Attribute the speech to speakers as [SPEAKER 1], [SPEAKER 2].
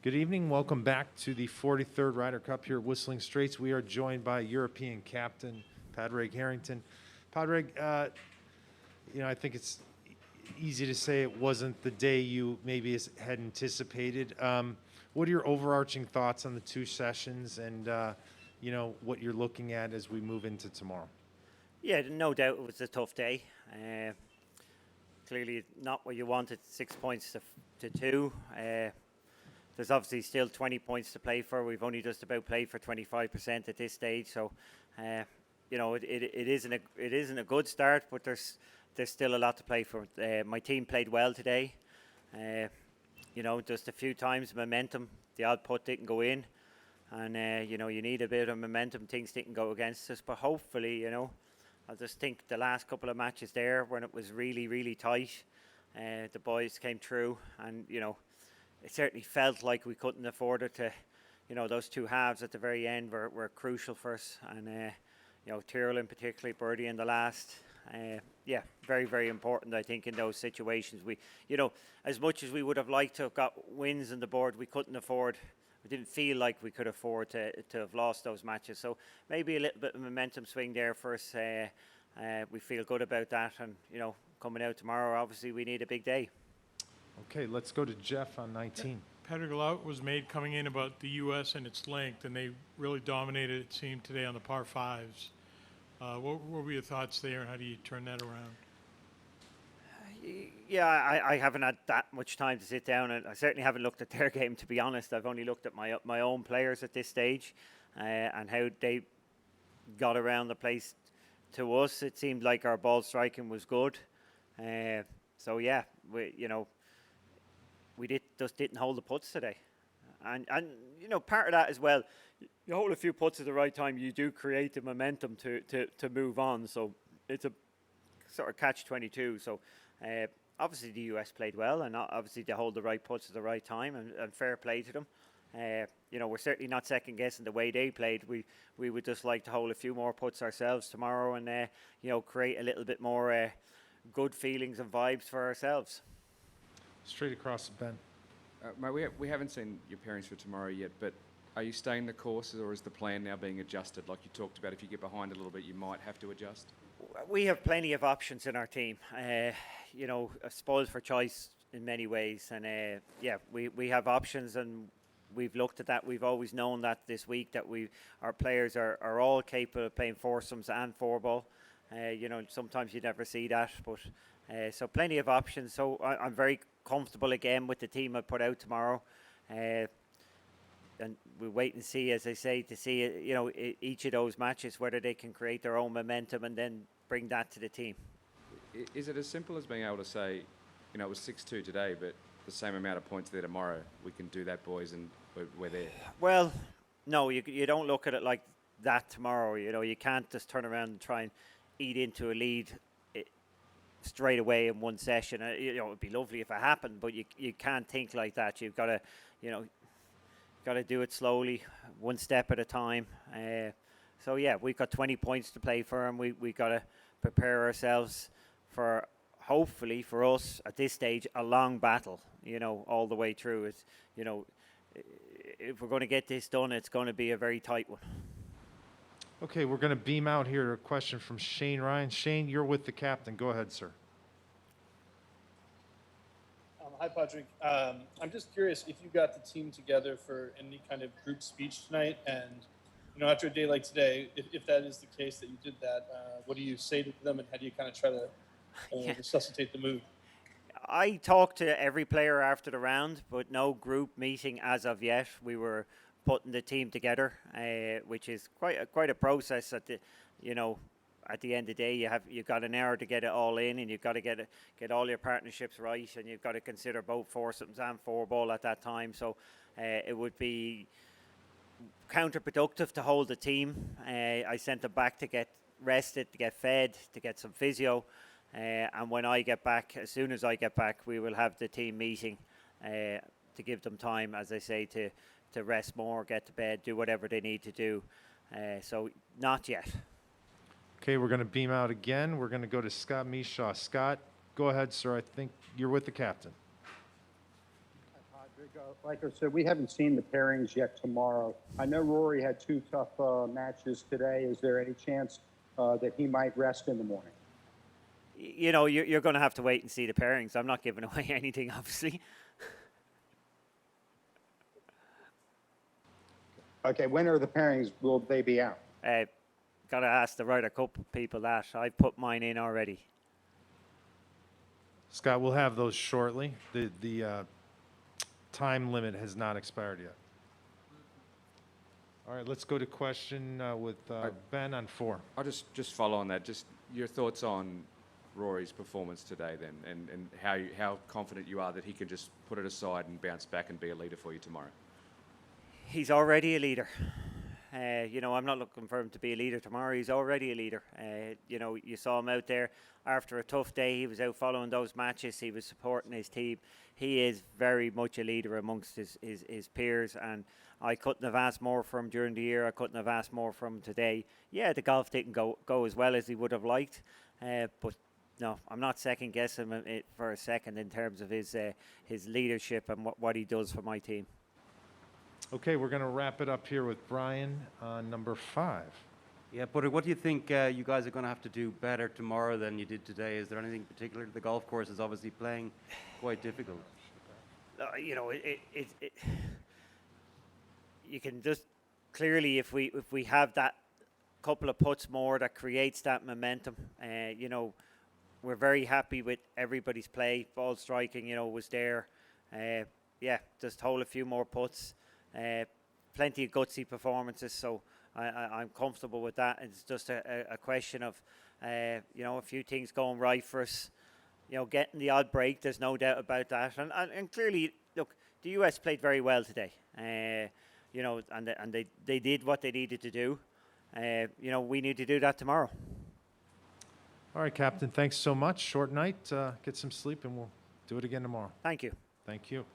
[SPEAKER 1] Good evening. Welcome back to the 43rd Ryder Cup here at Whistling Straits. We are joined by European captain Padraig Harrington. Padraig, I think it's easy to say it wasn't the day you maybe had anticipated. What are your overarching thoughts on the two sessions and, what you're looking at as we move into tomorrow?
[SPEAKER 2] Yeah, no doubt it was a tough day. Clearly not what you wanted, 6 points to 2. There's obviously still 20 points to play for. We've only just about played for 25% at this stage, so it isn't a good start, but there's still a lot to play for. My team played well today. Just a few times momentum. The odd putt didn't go in, and you need a bit of momentum. Things didn't go against us, but hopefully, I just think the last couple of matches there, when it was really, really tight, the boys came through, and it certainly felt like we couldn't afford it to, those two halves at the very end were crucial for us. And, Tyrrell in particular, birdie in the last. Very, very important, I think, in those situations. We, as much as we would have liked to have got wins on the board, we couldn't afford, we didn't feel like we could afford to have lost those matches. So maybe a little bit of momentum swing there for us. We feel good about that. And, coming out tomorrow, obviously we need a big day.
[SPEAKER 1] Okay, let's go to Jeff on 19.
[SPEAKER 3] Patrick, a lot was made coming in about the U.S. and its length, and they really dominated, it seemed, today on the par fives. What were your thoughts there, and how do you turn that around?
[SPEAKER 2] Yeah, I haven't had that much time to sit down, and I certainly haven't looked at their game, to be honest. I've only looked at my own players at this stage, and how they got around the place. To us, it seemed like our ball striking was good. We just didn't hold the putts today, and part of that as well. You hold a few putts at the right time, you do create the momentum to move on. So it's a sort of catch-22. So obviously the US played well, and obviously they hold the right putts at the right time, and fair play to them. We're certainly not second guessing the way they played. We would just like to hold a few more putts ourselves tomorrow, and create a little bit more good feelings and vibes for ourselves.
[SPEAKER 1] Straight across the bend.
[SPEAKER 4] Mate, we haven't seen your pairings for tomorrow yet, but are you staying the course, or is the plan now being adjusted? Like you talked about, if you get behind a little bit, you might have to adjust.
[SPEAKER 2] We have plenty of options in our team. Spoiled for choice in many ways, and we have options, and we've looked at that. We've always known that this week that our players are all capable of playing foursomes and four ball. Sometimes you never see that, but so plenty of options. So I'm very comfortable again with the team I put out tomorrow, and we'll wait and see, as I say, to see each of those matches whether they can create their own momentum and then bring that to the team.
[SPEAKER 4] Is it as simple as being able to say, it was 6-2 today, but the same amount of points there tomorrow? We can do that, boys, and we're there.
[SPEAKER 2] Well, no, you don't look at it like that tomorrow. You can't just turn around and try and eat into a lead straight away in one session. It would be lovely if it happened, but you can't think like that. You've got to do it slowly, one step at a time. We've got 20 points to play for, and we got to prepare ourselves for, hopefully for us at this stage, a long battle. All the way through. It's if we're going to get this done, it's going to be a very tight one.
[SPEAKER 1] Okay, we're going to beam out here a question from Shane Ryan. Shane, you're with the captain. Go ahead, sir.
[SPEAKER 5] Hi, Patrick. I'm just curious if you got the team together for any kind of group speech tonight, and after a day like today, if that is the case that you did that, what do you say to them, and how do you kind of try to resuscitate the mood?
[SPEAKER 2] I talked to every player after the round, but no group meeting as of yet. We were putting the team together, which is quite a process. At the end of the day, you've got an hour to get it all in, and you've got to get all your partnerships right, and you've got to consider both foursomes and four ball at that time. So it would be counterproductive to hold the team. I sent them back to get rested, to get fed, to get some physio, and when I get back, as soon as I get back, we will have the team meeting to give them time, as I say, to rest more, get to bed, do whatever they need to do. So not yet.
[SPEAKER 1] Okay, we're going to beam out again. We're going to go to Scott Mishaw. Scott, go ahead, sir. I think you're with the captain.
[SPEAKER 6] Hi, Padraig. Like I said, we haven't seen the pairings yet tomorrow. I know Rory had two tough matches today. Is there any chance that he might rest in the morning?
[SPEAKER 2] You know, you're going to have to wait and see the pairings. I'm not giving away anything, obviously.
[SPEAKER 6] Okay, when are the pairings? Will they be out?
[SPEAKER 2] Got to ask the Ryder Cup people that. I've put mine in already.
[SPEAKER 1] Scott, we'll have those shortly. The time limit has not expired yet. All right, let's go to question with Ben on 4.
[SPEAKER 4] I'll just follow on that. Just your thoughts on Rory's performance today then, and how confident you are that he can just put it aside and bounce back and be a leader for you tomorrow.
[SPEAKER 2] He's already a leader. You know, I'm not looking for him to be a leader tomorrow. He's already a leader. You know, you saw him out there after a tough day. He was out following those matches. He was supporting his team. He is very much a leader amongst his peers, and I couldn't have asked more from him during the year. I couldn't have asked more from him today. Yeah, the golf didn't go as well as he would have liked, but no, I'm not second guessing him for a second in terms of his leadership and what he does for my team.
[SPEAKER 1] Okay, we're going to wrap it up here with Brian on number 5.
[SPEAKER 7] Yeah, but what do you think you guys are going to have to do better tomorrow than you did today? Is there anything particular? The golf course is obviously playing quite difficult.
[SPEAKER 2] You know, you can just clearly, if we have that couple of putts more that creates that momentum, you know, we're very happy with everybody's play. Ball striking, you know, was there. Yeah, just hold a few more putts. Plenty of gutsy performances, so I'm comfortable with that. It's just a question of, you know, a few things going right for us. You know, getting the odd break, there's no doubt about that. And clearly, look, the US played very well today. You know, and they did what they needed to do. You know, we need to do that tomorrow.
[SPEAKER 1] All right, Captain, thanks so much. Short night. Get some sleep, and we'll do it again tomorrow.
[SPEAKER 2] Thank you.
[SPEAKER 1] Thank you.